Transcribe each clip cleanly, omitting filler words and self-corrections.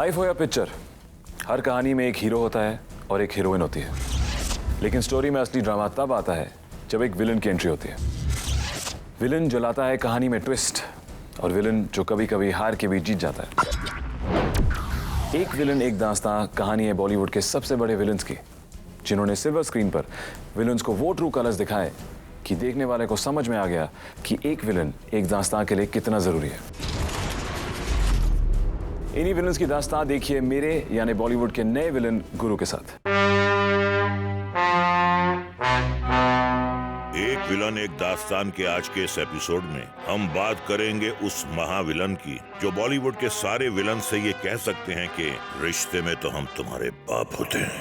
Life हो या picture, हर कहानी में एक हीरो होता है और एक हीरोइन होती है। लेकिन स्टोरी में असली ड्रामा तब आता है जब एक विलन की एंट्री होती है। विलन जो लाता है कहानी में ट्विस्ट, और विलन जो कभी कभी हार के भी जीत जाता है। एक विलन एक दास्तां कहानी है बॉलीवुड के सबसे बड़े विलन्स की, जिन्होंने सिल्वर स्क्रीन पर विलन्स को वो ट्रू कलर्स दिखाए कि देखने वाले को समझ में आ गया कि एक विलन एक दास्तां के लिए कितना जरूरी है। इन्हीं विलन्स की दास्तां देखिए मेरे यानी बॉलीवुड के नए विलन गुरु के साथ। एक विलन एक दास्तान के आज के इस एपिसोड में हम बात करेंगे उस महाविलन की जो बॉलीवुड के सारे विलन से ये कह सकते हैं कि रिश्ते में तो हम तुम्हारे बाप होते हैं।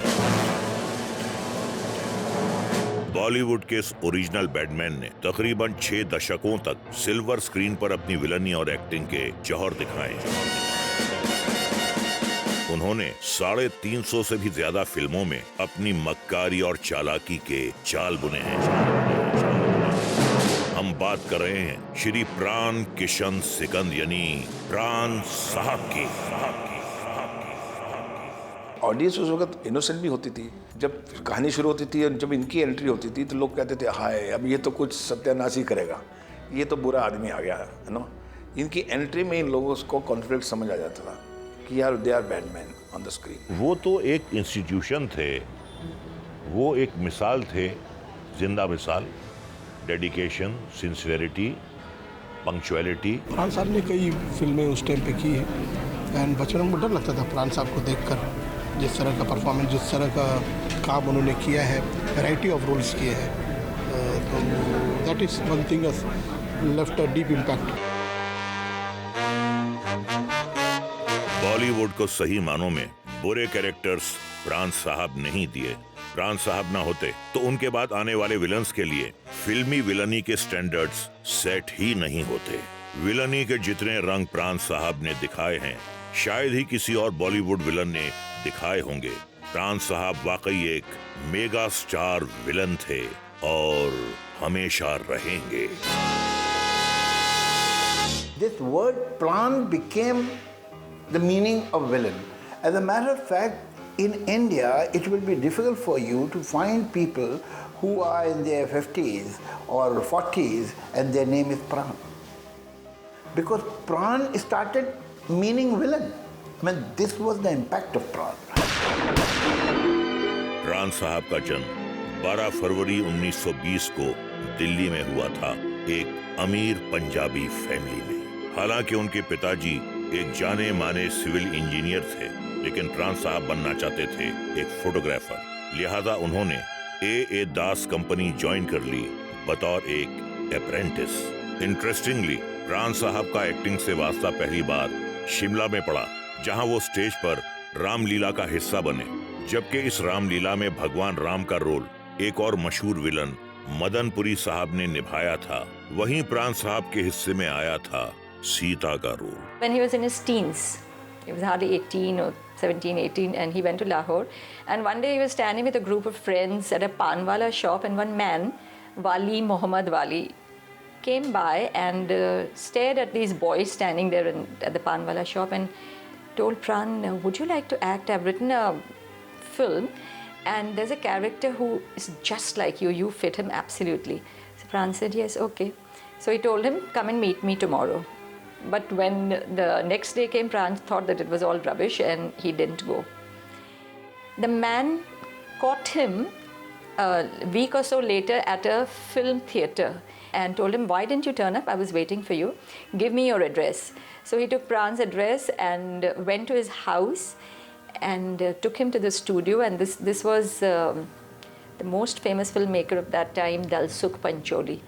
बॉलीवुड के इस ओरिजिनल बैटमैन ने तकरीबन 6 दशकों तक सिल्वर स्क्रीन पर अपनी विलनी और एक्टिंग के जौहर दिखाए। उन्होंने 350 से भी ज्यादा फिल्मों में अपनी मक्कारी और चालाकी के चाल बुने हैं। हम बात कर रहे हैं श्री प्राण किशन सिकंद यानी प्राण साहब की। ऑडियंस उस वक्त इनोसेंट भी होती थी। जब कहानी शुरू होती थी और जब इनकी एंट्री होती थी तो लोग कहते थे हाय अब ये तो कुछ सत्यानाश ही करेगा, ये तो बुरा आदमी आ गया है ना। इनकी एंट्री में इन लोगों को कॉन्फ्लिक्ट समझ आ जाता था कि यार they are badman on the screen. वो तो एक इंस्टीट्यूशन थे, वो एक मिसाल थे, जिंदा मिसाल। Dedication, sincerity, punctuality. प्राण साहब ने कई फिल्में उस टाइम पे की है एंड बचपन में डर लगता था प्राण साहब को देखकर, जिस तरह का परफॉर्मेंस, जिस तरह का काम उन्होंने किया है, वैरायटी ऑफ रोल्स किए हैं, तो that is one thing left a deep impact. Bollywood को सही मानों में बुरे कैरेक्टर्स प्राण साहब नहीं दिए। प्राण साहब ना होते तो उनके बाद आने वाले विलन्स के लिए फिल्मी विलनी के स्टैंडर्ड्स सेट ही नहीं होते। विलनी के जितने रंग प्राण साहब ने दिखाए हैं शायद ही किसी और बॉलीवुड विलन ने दिखाए होंगे। प्राण साहब वाकई एक मेगा स्टार विलन थे और हमेशा रहेंगे। This word Pran became the meaning of villain. As a matter of fact, in India, it will be difficult for you to find people who are in their 50s or 40s and their name is Pran. Because Pran started meaning villain. I mean, this was the impact of Pran. प्राण साहब का जन्म 12 फरवरी 1920 को दिल्ली में हुआ था, एक अमीर पंजाबी फैमिली में। हालांकि उनके पिताजी एक जाने माने सिविल इंजीनियर थे, लेकिन प्राण साहब बनना चाहते थे एक फोटोग्राफर। लिहाजा उन्होंने ए दास कंपनी ज्वाइन कर ली बतौर एक अप्रेंटिस। इंटरेस्टिंगली प्राण साहब का एक्टिंग से वास्ता पहली बार शिमला में पड़ा, जहां वो स्टेज पर रामलीला का हिस्सा बने। जबकि इस रामलीला में भगवान राम का रोल एक और मशहूर विलन मदनपुरी साहब ने निभाया था। वहीं प्राण साहब के हिस्से में आया था सीता का role. When he was in his teens, he was hardly 18 or 17, 18, and he went to Lahore. And one day he was standing with a group of friends at a panwala shop, and one man, Wali Muhammad Wali, came by and stared at these boys standing there at the panwala shop and told Pran, would you like to act? I've written a film and there's a character who is just like you. You fit him absolutely. So Pran said, yes, okay. So he told him, come and meet me tomorrow. But when the next day came, Pran thought that it was all rubbish and he didn't go. The man caught him a week or so later at a film theatre and told him, why didn't you turn up? I was waiting for you. Give me your address. So he took Pran's address and went to his house and took him to the studio. And this was the most famous filmmaker of that time, Dalsukh Pancholi.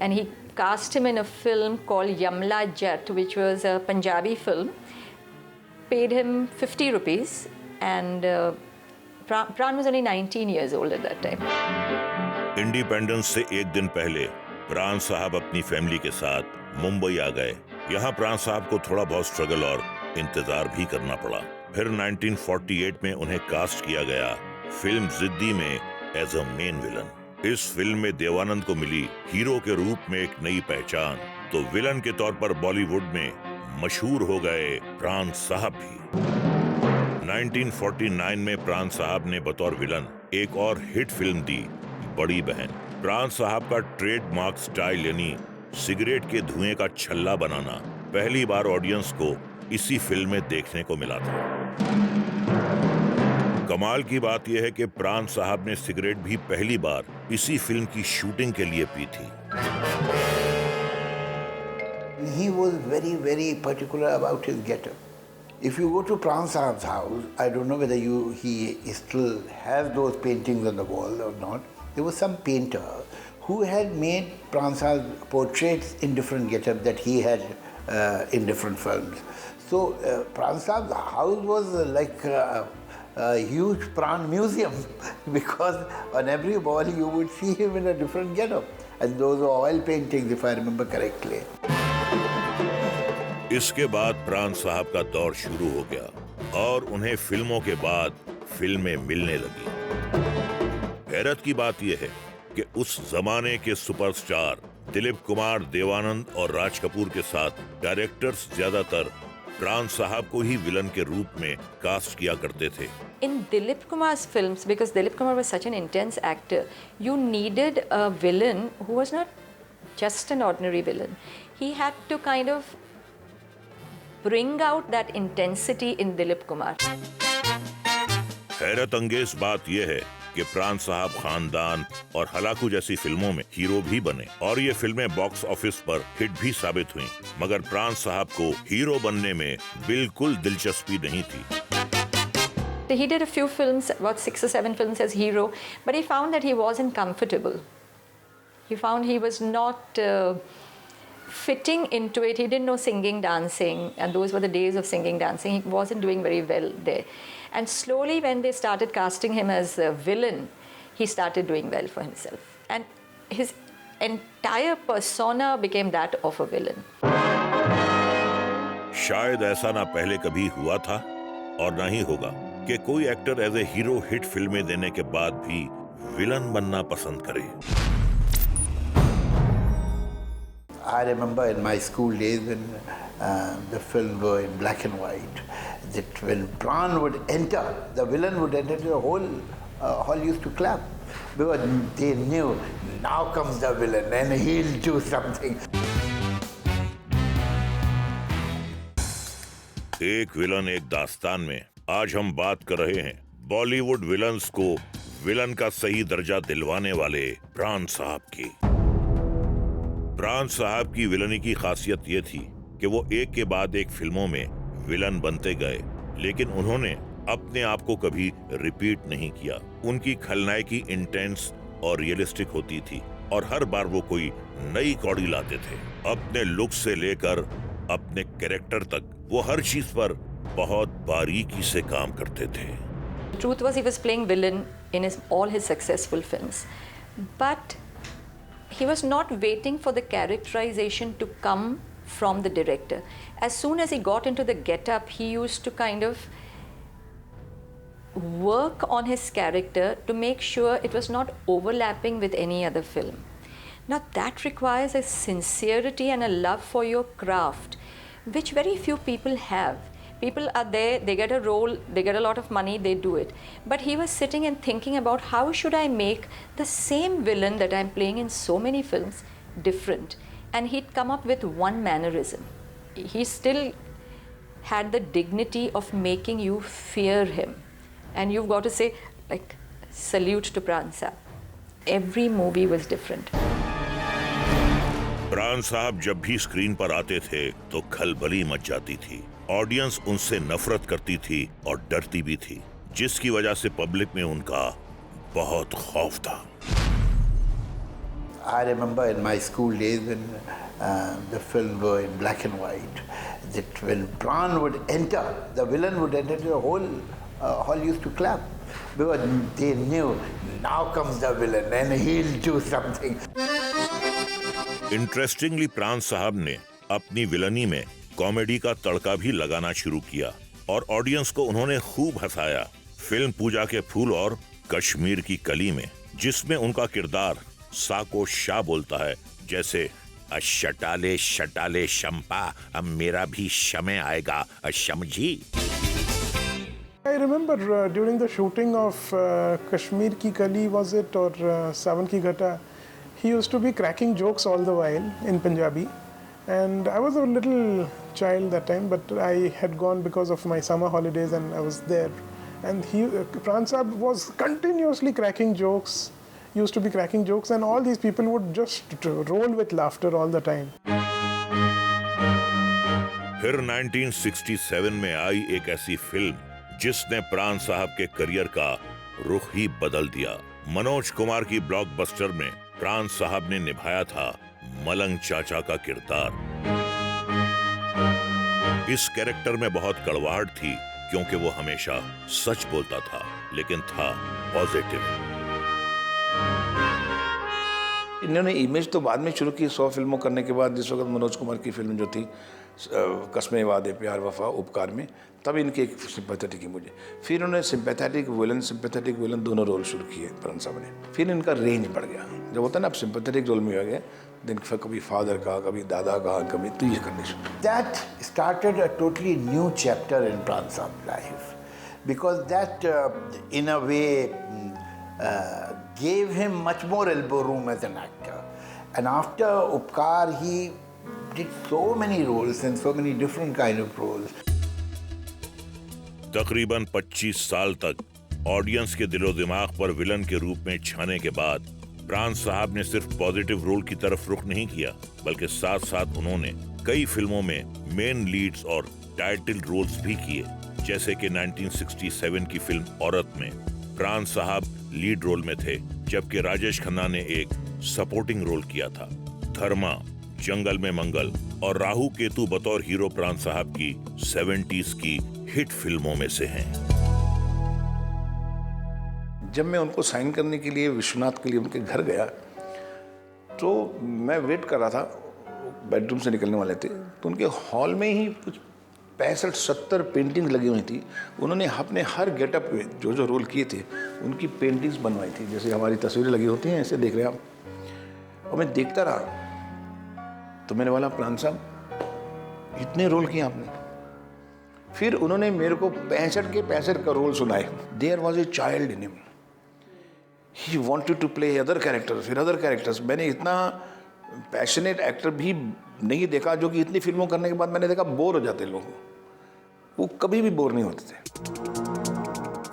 And he cast him in a film called Yamla Jat, which was a Punjabi film. Paid him 50 rupees and Pran was only 19 years old at that time. Independence से एक दिन पहले प्राण साहब अपनी family के साथ मुंबई आ गए। यहाँ प्राण साहब को थोड़ा बहुत स्ट्रगल और इंतजार भी करना पड़ा। फिर 1948 में उन्हें कास्ट किया गया फिल्म जिद्दी में एज अ मेन विलन। इस फिल्म में देवानंद को मिली हीरो के रूप में एक नई पहचान, तो विलन के तौर पर बॉलीवुड में मशहूर हो गए प्राण साहब भी। 1949 में प्राण साहब ने बतौर विलन एक और हिट फिल्म दी, बड़ी बहन। प्राण साहब का ट्रेडमार्क स्टाइल यानी सिगरेट के धुएं का छल्ला बनाना पहली बार ऑडियंस को इसी फिल्म में देखने को मिला था। कमाल की बात यह है कि प्राण साहब ने सिगरेट भी पहली बार इसी फिल्म की शूटिंग के लिए पी थी। He was very, very particular about his getup. If you go to Pran Sahab's house, I don't know whether he still has those paintings on the wall or not. There was some painter who had made Pran Sahab's portraits in different getup that he had in different films. So Pran Sahab's house was like a huge Pran museum because on every wall you would see him in a different getup. And those were oil paintings, if I remember correctly. इसके बाद प्राण साहब का दौर शुरू हो गया और उन्हें फिल्मों के बाद फिल्में मिलने लगी। हैरत की बात यह है कि उस जमाने के सुपरस्टार दिलीप कुमार, देवानंद और राज कपूर के साथ डायरेक्टर्स ज्यादातर प्राण साहब को ही विलन के रूप में कास्ट किया करते थे। In Dilip Kumar's films, because Dilip Kumar was such an intense actor, you needed a villain who was not just an ordinary villain. He had to kind of bring out that intensity in Dilip Kumar. हैरत अंगेज बात यह है कि प्राण साहब खानदान और Hulagu जैसी फिल्मों में हीरो भी बने और ये फिल्में बॉक्स ऑफिस पर हिट भी साबित हुईं, मगर प्राण साहब को हीरो बनने में बिल्कुल दिलचस्पी नहीं थी। He did a few films, about 6 or 7 films as hero, but he found that he wasn't comfortable. He found he was not fitting into it. He didn't know singing, dancing, and those were the days of singing, dancing. He wasn't doing very well there. And slowly when they started casting him as a villain, he started doing well for himself. And his entire persona became that of a villain. शायद ऐसा ना पहले कभी हुआ था और ना ही होगा कि कोई actor as a hero hit फिल्में देने के बाद भी विलन बनना पसंद करे। I remember in my school days when the films were in black and white, that when Pran would enter, the villain would enter, the whole hall used to clap because they knew now comes the villain and he'll do something. एक villain एक दास्तान में आज हम बात कर रहे हैं बॉलीवुड विलन्स को विलन का सही दर्जा दिलवाने वाले प्राण साहब की। प्राण साहब की विलनी की खासियत ये थी कि वो एक के बाद एक फिल्मों में विलन बनते गए, लेकिन उन्होंने अपने आप को कभी रिपीट नहीं किया। उनकी खलनायकी इंटेंस और रियलिस्टिक होती थी और हर बार वो कोई नई कौड़ी लाते थे। अपने लुक से लेकर अपने कैरेक्टर तक वो हर चीज पर बहुत बारीकी से काम करते थे। The truth was he was playing villain in all his successful films, but he was not waiting for the characterization to come from the director. As soon as he got into the get-up, he used to kind of work on his character to make sure it was not overlapping with any other film. Now that requires a sincerity and a love for your craft, which very few people have. People are there, they get a role, they get a lot of money, they do it. But he was sitting and thinking about how should I make the same villain that I'm playing in so many films different. And he'd come up with one mannerism. He still had the dignity of making you fear him. And you've got to say, like, salute to Pran Sahab. Every movie was different. प्राण साहब जब भी screen पर आते थे तो खलबली much जाती थी। ऑडियंस उनसे नफरत करती थी और डरती भी थी, जिसकी वजह से पब्लिक में उनका बहुत खौफ था। I remember in my school days when the films were in black and white, that when Pran would enter, the villain would enter, the whole hall used to clap because they knew now comes the villain and he'll do something. Interestingly प्राण साहब ने अपनी villainy में comedy का तड़का भी लगाना शुरू किया और ऑडियंस को उन्होंने खूब हंसाया। फिल्म पूजा के फूल और कश्मीर की कली में, जिसमें उनका किरदार साको शाह बोलता है जैसे शटाले शटाले शंपा, अब मेरा भी समय आएगा समझी। I remember during the shooting of Kashmir Ki Kali, was it, or Sawan Ki Ghata, he used to be cracking jokes all the while in Punjabi. And I was a little child that time, but I had gone because of my summer holidays and I was there. And Pran Saab was continuously cracking jokes, used to be cracking jokes, and all these people would just roll with laughter all the time. फिर 1967 में आई एक ऐसी film जिसने प्राण साहब के career का रुख ही बदल दिया। मनोज कुमार की ब्लॉकबस्टर में प्राण साहब ने निभाया था मलंग चाचा का किरदार। इस कैरेक्टर में बहुत कड़वाहट थी क्योंकि वो हमेशा सच बोलता था, लेकिन था पॉजिटिव। इन्होंने इमेज तो बाद में शुरू की 100 फिल्मों करने के बाद। जिस वक्त मनोज कुमार की फिल्म जो थी कस्में वादे प्यार वफा उपकार में, तब इनकी एक सिंपैथेटिक इमेज। फिर इन्होंने सिंपैथेटिक विलन दोनों रोल शुरू किए प्राण साहब ने। फिर इनका रेंज बढ़ गया। जब होता है ना, आप सिंपैथेटिक रोल में हो गए, दिन फिर कभी फादर का, कभी दादा का, कभी तो ये करने शुरू। That started a totally new chapter in Pran Saab's life, because that in a way gave him much more elbow room as an actor. And after Upkar, he did so many roles and so many different kind of roles. तकरीबन 25 साल तक audience के दिलो दिमाग पर villain के रूप में छाने के बाद प्राण साहब ने सिर्फ पॉजिटिव रोल की तरफ रुख नहीं किया, बल्कि साथ साथ उन्होंने कई फिल्मों में मेन लीड्स और टाइटल रोल्स भी किए। जैसे कि 1967 की फिल्म औरत में प्राण साहब लीड रोल में थे, जबकि राजेश खन्ना ने एक सपोर्टिंग रोल किया था। धर्मा, जंगल में मंगल और राहु केतु बतौर हीरो प्राण साहब की 70s की हिट फिल्मों में से हैं। जब मैं उनको साइन करने के लिए विश्वनाथ के लिए उनके घर गया, तो मैं वेट कर रहा था, बेडरूम से निकलने वाले थे, तो उनके हॉल में ही कुछ 65-70 पेंटिंग्स लगी हुई थी। उन्होंने अपने हर गेटअप पे जो जो रोल किए थे उनकी पेंटिंग्स बनवाई थी, जैसे हमारी तस्वीरें लगी होती हैं, ऐसे देख रहे हैं आप। और मैं देखता रहा, तो मैंने बोला प्राण साहब इतने रोल किए आपने। फिर उन्होंने मेरे को 65 के 65 का रोल सुनाए। There was a child in him, he wanted to play other characters, फिर अदर कैरेक्टर्स। मैंने इतना पैशनेट एक्टर भी नहीं देखा, जो कि इतनी फिल्मों करने के बाद मैंने देखा बोर हो जाते लोग। वो कभी भी बोर नहीं होते थे।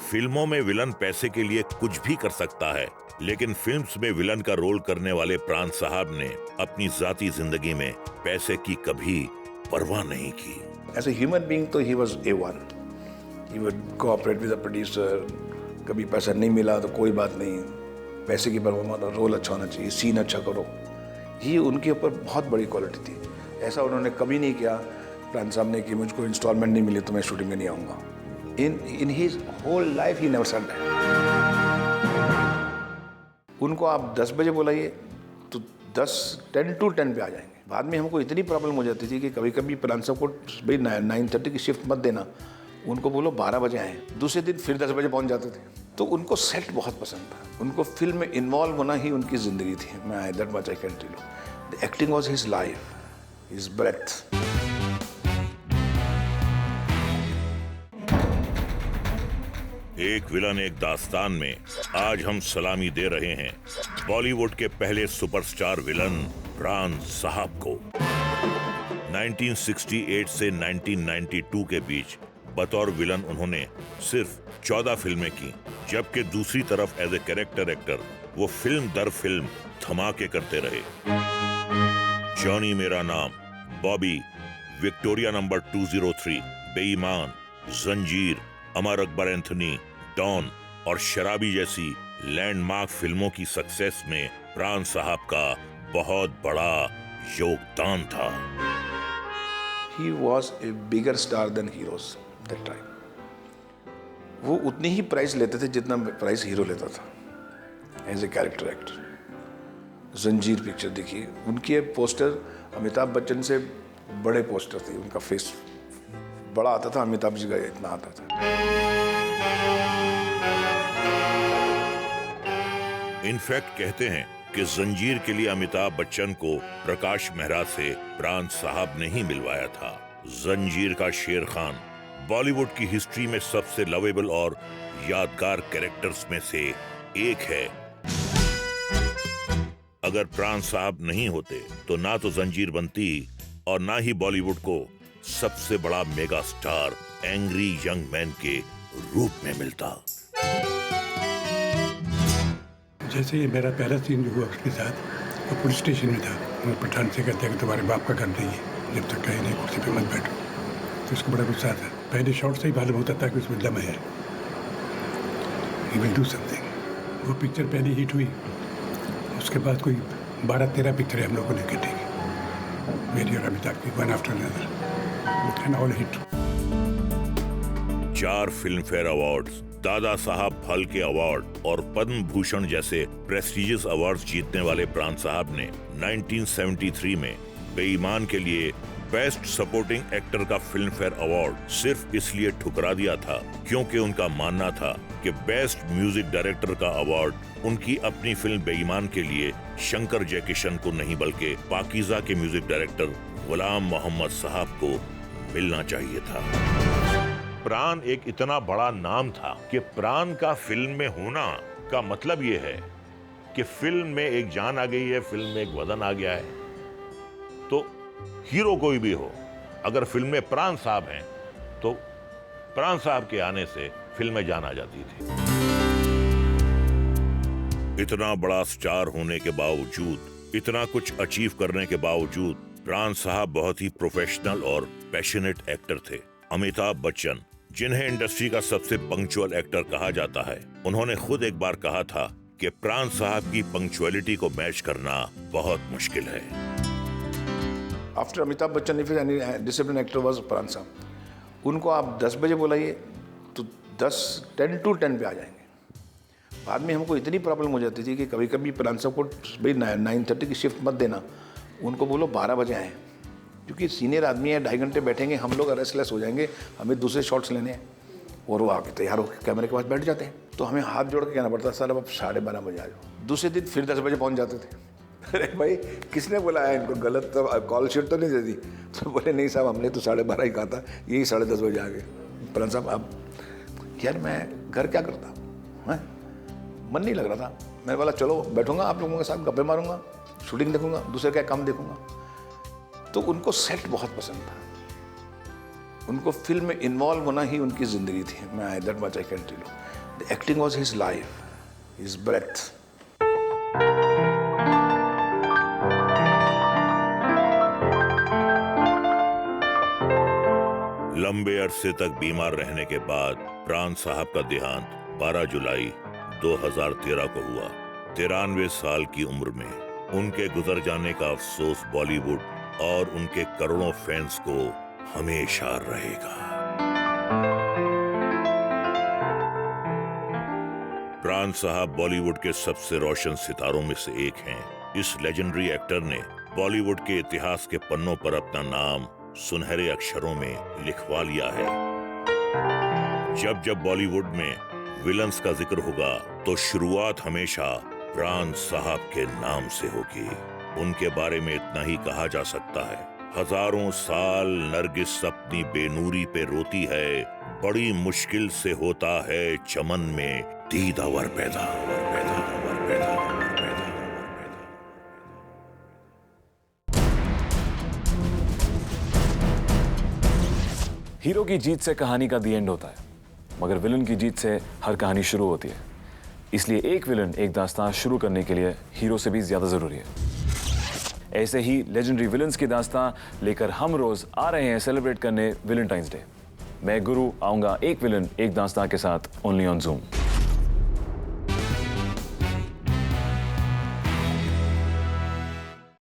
फिल्मों में विलन पैसे के लिए कुछ भी कर सकता है, लेकिन फिल्म्स में विलन का रोल करने वाले प्राण साहब ने अपनी जाती जिंदगी में पैसे की कभी परवाह नहीं की। एज ए ह्यूमन बीइंग तो he was A1। He would cooperate with the producer. कभी पैसा नहीं मिला तो कोई बात नहीं, पैसे की परवाह मत, रोल अच्छा होना चाहिए, सीन अच्छा करो। ये उनके ऊपर बहुत बड़ी क्वालिटी थी। ऐसा उन्होंने कभी नहीं किया प्राण साहब ने कि मुझको इंस्टॉलमेंट नहीं मिली तो मैं शूटिंग में नहीं आऊँगा। In his whole life he never said that. उनको आप 10 बजे बुलाइए तो 10 to 10 पे आ जाएंगे। बाद में हमको इतनी प्रॉब्लम हो जाती थी कि कभी कभी प्राण साहब को भाई 9:30 की शिफ्ट मत देना, उनको बोलो 12 बजे आए, दूसरे दिन फिर 10 बजे पहुंच जाते थे। तो उनको सेट बहुत पसंद था, उनको फिल्म में इन्वॉल्व होना ही उनकी ज़िंदगी थी। मैं that much I can tell you, the acting was his life, his breath. एक विलन एक दास्तान में आज हम सलामी दे रहे हैं बॉलीवुड के पहले सुपरस्टार विलन प्राण साहब को। 1968 से 1992 के बीच बतौर विलन उन्होंने सिर्फ 14 फिल्में की, जबकि दूसरी तरफ एज ए कैरेक्टर एक्टर वो फिल्म दर फिल्म धमाके करते रहे। जॉनी मेरा नाम, बॉबी, विक्टोरिया नंबर 203, बेईमान, जंजीर, अमर अकबर एंथनी, डॉन और शराबी जैसी लैंडमार्क फिल्मों की सक्सेस में प्राण साहब का बहुत बड़ा योगदान था। He was a bigger star than heroes that time. वो उतनी ही प्राइस लेते थे जितना प्राइस हीरो लेता था एज ए कैरेक्टर एक्टर। जंजीर पिक्चर देखिए, उनके पोस्टर अमिताभ बच्चन से बड़े पोस्टर थे, उनका फेस बड़ा आता था, अमिताभ जी का इतना आता था। इनफैक्ट कहते हैं कि जंजीर के लिए अमिताभ बच्चन को प्रकाश मेहरा से प्राण साहब ने ही मिलवाया था। जंजीर का शेर खान बॉलीवुड की हिस्ट्री में सबसे लवेबल और यादगार कैरेक्टर्स में से एक है। अगर प्राण साहब नहीं होते तो ना तो जंजीर बनती और ना ही बॉलीवुड को सबसे बड़ा mega star angry young man के रूप में मिलता। जैसे ये मेरा पहला सीन जो हुआ उसके साथ, वो पुलिस स्टेशन में था। वो पठान से कहते हैं कि तुम्हारे बाप का घर नहीं है, जब तक कहीं नहीं कुर्सी पे मत बैठो। तो उसको बड़ा गुस्सा था। पहले शॉट से ही मालूम होता था कि उसमें दम है, ही विल डू समथिंग। वो पिक्चर पहली हिट हुई, उसके बाद कोई 12-13 पिक्चरें हम लोगों ने कटी, मेरी और अमिताभ की, one after another, and all hit. 4 film fair awards, Dada Saheb Phalke award और पद्म भूषण जैसे प्रेस्टिजियस अवार्ड्स जीतने वाले प्राण साहब ने 1973 में बेईमान के लिए बेस्ट सपोर्टिंग एक्टर का फिल्म फेयर अवार्ड सिर्फ इसलिए ठुकरा दिया था क्योंकि उनका मानना था कि बेस्ट म्यूजिक डायरेक्टर का अवार्ड उनकी अपनी फिल्म बेईमान के लिए शंकर जयकिशन को नहीं बल्कि पाकीज़ा के म्यूजिक डायरेक्टर गुलाम मोहम्मद साहब को मिलना चाहिए था। प्राण एक इतना बड़ा नाम था कि प्राण का फिल्म में होना का मतलब ये है कि फिल्म में एक जान आ गई है, फिल्म में एक वजन आ गया है। तो हीरो कोई भी हो, अगर फिल्म में प्राण साहब हैं तो प्राण साहब के आने से फिल्म में जान आ जाती थी। इतना बड़ा स्टार होने के बावजूद, इतना कुछ अचीव करने के बावजूद प्राण साहब बहुत ही प्रोफेशनल और पैशनेट एक्टर थे। अमिताभ बच्चन, जिन्हें इंडस्ट्री का सबसे पंक्चुअल एक्टर कहा जाता है, उन्होंने खुद एक बार कहा था कि प्राण साहब की पंक्चुअलिटी को मैच करना बहुत मुश्किल है। After Amitabh Bachchan if any discipline actor was प्राण साहब। उनको आप 10 बजे बुलाइए तो 10 to 10 पे आ जाएंगे। बाद में हमको इतनी प्रॉब्लम हो जाती थी कि कभी कभी प्राण साहब को भाई 9:30 की शिफ्ट मत देना, उनको बोलो 12 बजे आएँ, क्योंकि सीनियर आदमी है, 2.5 घंटे बैठेंगे, हम लोग रेस्टलेस हो जाएंगे, हमें दूसरे शॉट्स लेने हैं। और वो आके तैयार होकर कैमरे के पास बैठ जाते हैं, तो हमें हाथ जोड़ के कहना पड़ता सर अब 12:30 बजे आ जाओ। दूसरे दिन फिर 10 बजे पहुंच जाते थे। अरे भाई किसने बुलाया इनको, गलत तो कॉल शीट तो नहीं दे दी? तो बोले नहीं साहब हमने तो 12:30 ही कहा था, यही 10:30 बजे आ गए। प्राण साहब अब यार मैं घर क्या करता है, मन नहीं लग रहा था। मैं बोला चलो बैठूंगा आप लोगों के साथ, गप्पे मारूंगा, शूटिंग देखूंगा, दूसरे क्या काम देखूंगा। तो उनको सेट बहुत पसंद था, उनको फिल्म में इन्वॉल्व होना ही उनकी जिंदगी थी। मैं that much I can tell you, the acting was his life, his breath. लंबे अरसे तक बीमार रहने के बाद प्राण साहब का देहांत 12 जुलाई 2013 को हुआ। 93 साल की उम्र में उनके गुजर जाने का अफसोस बॉलीवुड और उनके करोड़ों फैंस को हमेशा रहेगा। प्राण साहब बॉलीवुड के सबसे रोशन सितारों में से एक हैं। इस लेजेंडरी एक्टर ने बॉलीवुड के इतिहास के पन्नों पर अपना नाम सुनहरे अक्षरों में लिखवा लिया है। जब जब बॉलीवुड में विलन्स का जिक्र होगा तो शुरुआत हमेशा प्राण साहब के नाम से होगी। उनके बारे में इतना ही कहा जा सकता है, हजारों साल नरगिस अपनी बेनूरी पे रोती है, बड़ी मुश्किल से होता है चमन में दीदावर पैदा। हीरो की जीत से कहानी का दी एंड होता है, मगर विलन की जीत से हर कहानी शुरू होती है। इसलिए एक विलन एक दास्तान शुरू करने के लिए हीरो से भी ज्यादा जरूरी है। ऐसे ही लेजेंडरी विलन्स की दास्तान लेकर हम रोज आ रहे हैं सेलिब्रेट करने वैलेंटाइंस डे। मैं गुरु आऊंगा एक विलन एक दास्तान के साथ ओनली ऑन जूम।